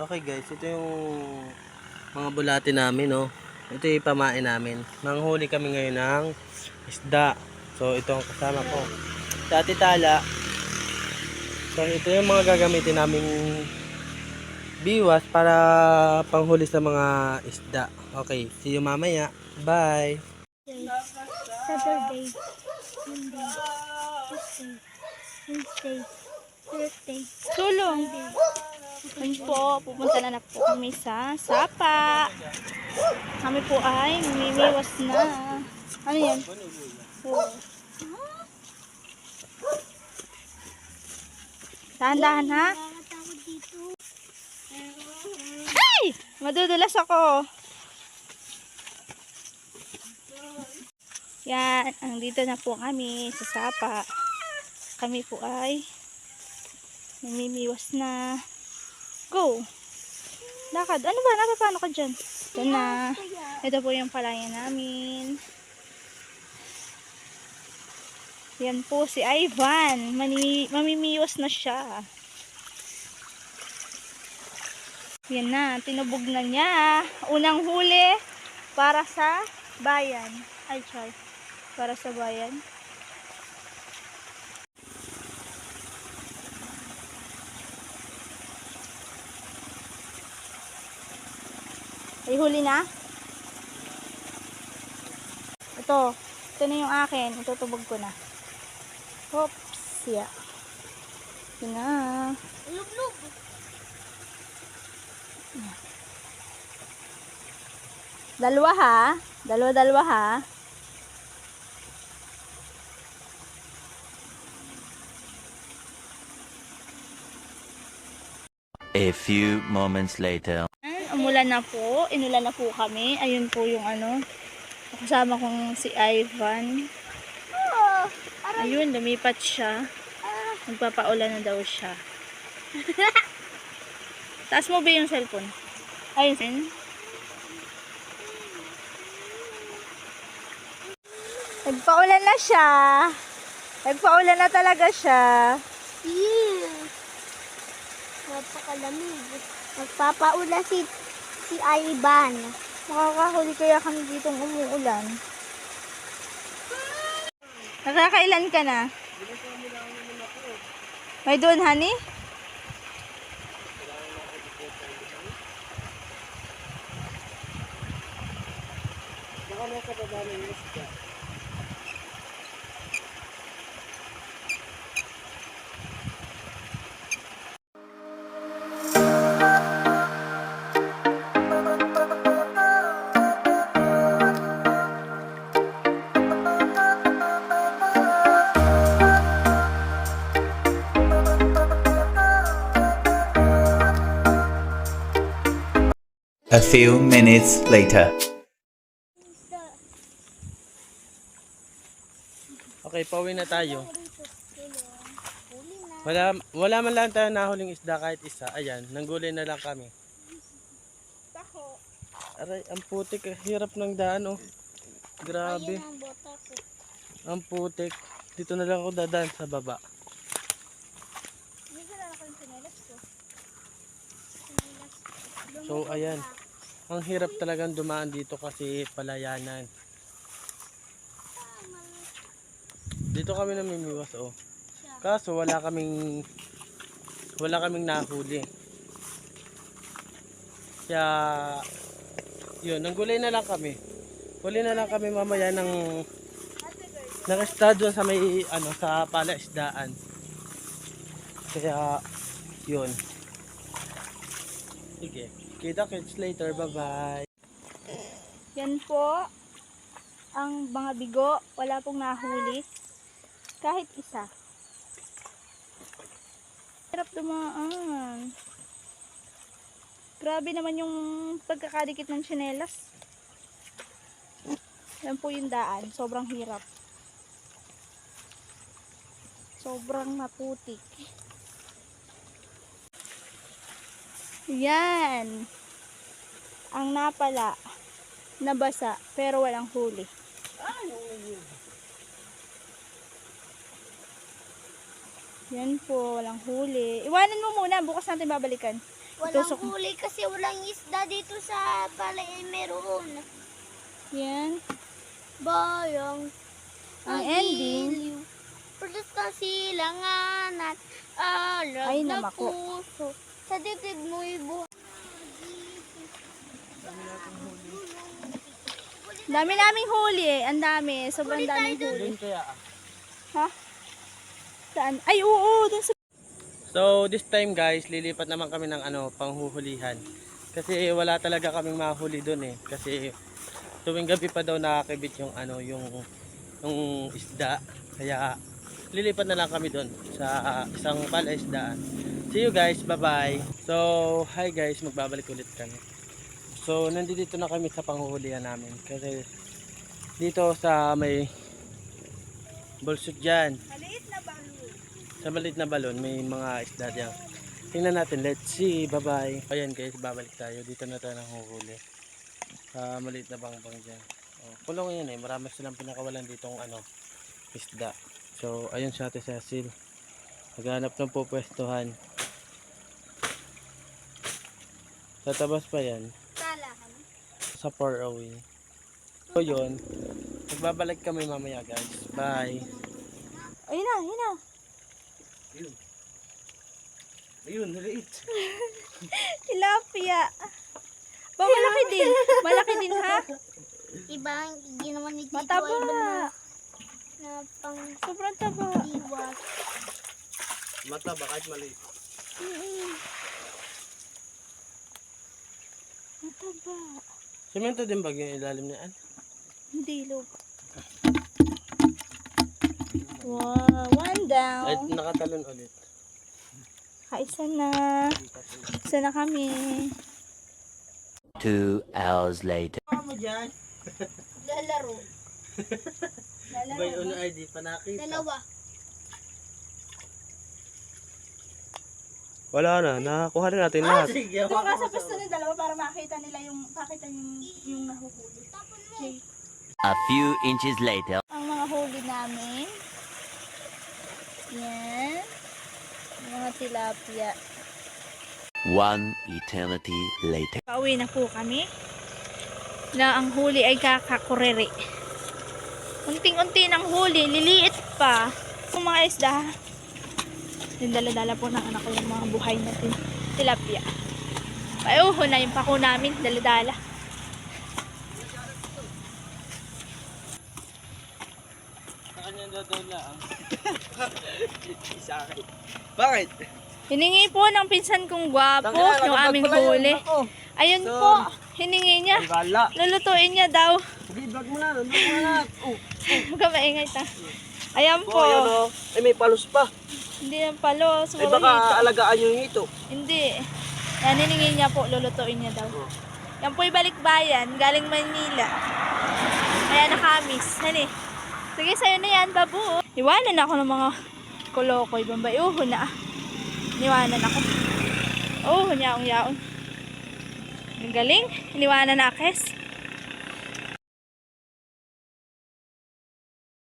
Okay guys, ito yung mga bulati namin, no. Ito yung pamain namin. Manghuli kami ngayon ng isda. So ito ang kasama ko. Dati tala. So ito yung mga gagamitin naming biwas para panghuli sa mga isda. Okay, see you mamaya. Bye. Saturday, Monday, Tuesday, Wednesday, Thursday, Tulong. Yun po, pupunta na po kami sa Sapa. Kami po ay mimiwas na. Ano yan? Oo. Dahan-dahan ha? nakakatakot dito. Ay! Madudulas ako. Yan, andito na po kami sa Sapa. Kami po ay namimiwas na. Go! Lakad. Ano ba? Napapano ka dyan? Ito na. Ito po yung palaya namin. Yan po si Ivan. Mamimiwas na siya. Yan na. Tinubog na niya. Unang huli para sa bayan. Ay, try. Para sa bayan. Ay, huli na. Ito. Ito na yung akin. Itutubog ko na. Oops. Yeah. Ito na. Lug-lug. Dalawa ha. Dalawa ha. A few moments later. Umulan na po. Inulan na po kami. Ayun po yung ano. Kasama kong si Ivan. Ayun, lumipat siya. Magpapaulan na daw siya. Taas mo ba yung cellphone? Ayun. Nagpaulan na siya. Nagpaulan na talaga siya. Napakalamig. Magpapaula si Ivan. Makakahuli kaya kami ditong umuulan. Nakakailan ka na? May doon, honey? Baka nasa baba na yung isda. A few minutes later. Okay, pauwi na tayo. Wala man lang tayo nahuling isda kahit isa. Ayan, nanggulay na lang kami. Aray, ang putik. Hirap ng daan, oh. Grabe. Ayan ang bota ko. Ang putik. Dito na lang ako dadaan sa baba. So, ayan. Ang hirap talagang dumaan dito kasi palayanan. Dito kami namimiwas, oh. Kaso wala kaming nahuli. Kaya yun, nanggulay na lang kami. Huli na lang kami mamaya ng estado sa may sa palaisdaan. Kaya yun. Sige. Kita kits later. Bye-bye. Yan po ang mga bigo. Wala pong nahuli. Kahit isa. Hirap dumaan. Grabe naman yung pagkakadikit ng tsinelas. Yan po yung daan. Sobrang hirap. Sobrang maputik. Yan. Ang napala. Nabasa. Pero walang huli. Yan po, walang huli. Iwanan mo muna, bukas natin babalikan. Walang Tusok. huli kasi walang isda dito sa palay meron. Yan. Bayang. Ang ending. Pulos na silangan at alag Ay, na namako. puso. Sa dibdib mo'y buhay. Dami naming huli eh. Ang dami. Sobrang daming huli. Kaya. Ha? Saan? Ay, oo. Dun sa... So this time guys, lilipat naman kami ng panghuhulihan. Kasi wala talaga kaming mahuli doon eh. Kasi tuwing gabi pa daw nakakibit yung yung isda. Kaya lilipat na lang kami doon sa isang palaisdaan. See you guys, bye-bye. So, hi guys, magbabalik ulit kami. So, nandito na kami sa panghuhulihan namin kasi dito sa may bulsot dyan. Maliit na balon. Sa maliit na balon, may mga isda dyan. Tingnan natin, let's see, bye-bye. Ayan guys, babalik tayo. Dito na tayo nanghuhuli. Sa maliit na bangbang dyan. Oh, kulong yan eh, marami silang pinakawalan ditong isda. So, ayun si Ate Cecil. Naghanap ng pupwestuhan. Sa tabas pa yan. Sa far away. So yun, magbabalik kami mamaya guys. Bye! Ayun na, ayun na. Ayun. Ayun, naliit. Tilapia. Ba, malaki din. Malaki din ha. Ibang ginawa ni Tito Mataba. Ivan na pang Sobrang taba. iwas. Mata ba kahit maliit? Mataba. Semento din ba yung ilalim niyan? Hindi, log. Wow, one down. Ay, nakatalon ulit. Kaisa na. Isa na kami. 2 hours later. Ano dyan? Lalaro. Ba yung ID pa nakita? Dalawa. Wala na, nakakuha rin natin lahat. Sige, Doon ka sa pwesto ng dalawa para makita nila yung nahuhuli. Okay. A few inches later. Ang mga huli namin. Yan. Mga tilapia. 1 eternity later. Pauwi na po kami. Na ang huli ay kakakurere. Unting-unti ng huli, liliit pa. Yung mga isda. Yung dala-dala po ng anak ko yung mga buhay na tilapia. Payuho na yung pako namin, dala-dala. Sa kanya dadala ang isa akin. Bakit? Hiningi po ng pinsan kong gwapo yung aming huli. Ayun Sorry. po, hiningi niya. Wala. Lulutuin niya daw. Sige, vlog mo na. Vlog mo na. Oh, Huwag ka maingay ta. Ayan po. yun o. Ay, may palos pa. Hindi yung palo. Ay, baka alagaan nyo yung ito. Hindi. Yan, hiningi niya po. Lulutuin niya daw. Yan po yung balikbayan. Galing Manila. Kaya nakamis. Hani. Sige, sa'yo na yan, babu. Iwanan ako ng mga kolokoy. Bambayuho na. Iniwanan ako. Oh, yaong-yaon. Ang galing. Iniwanan na akes.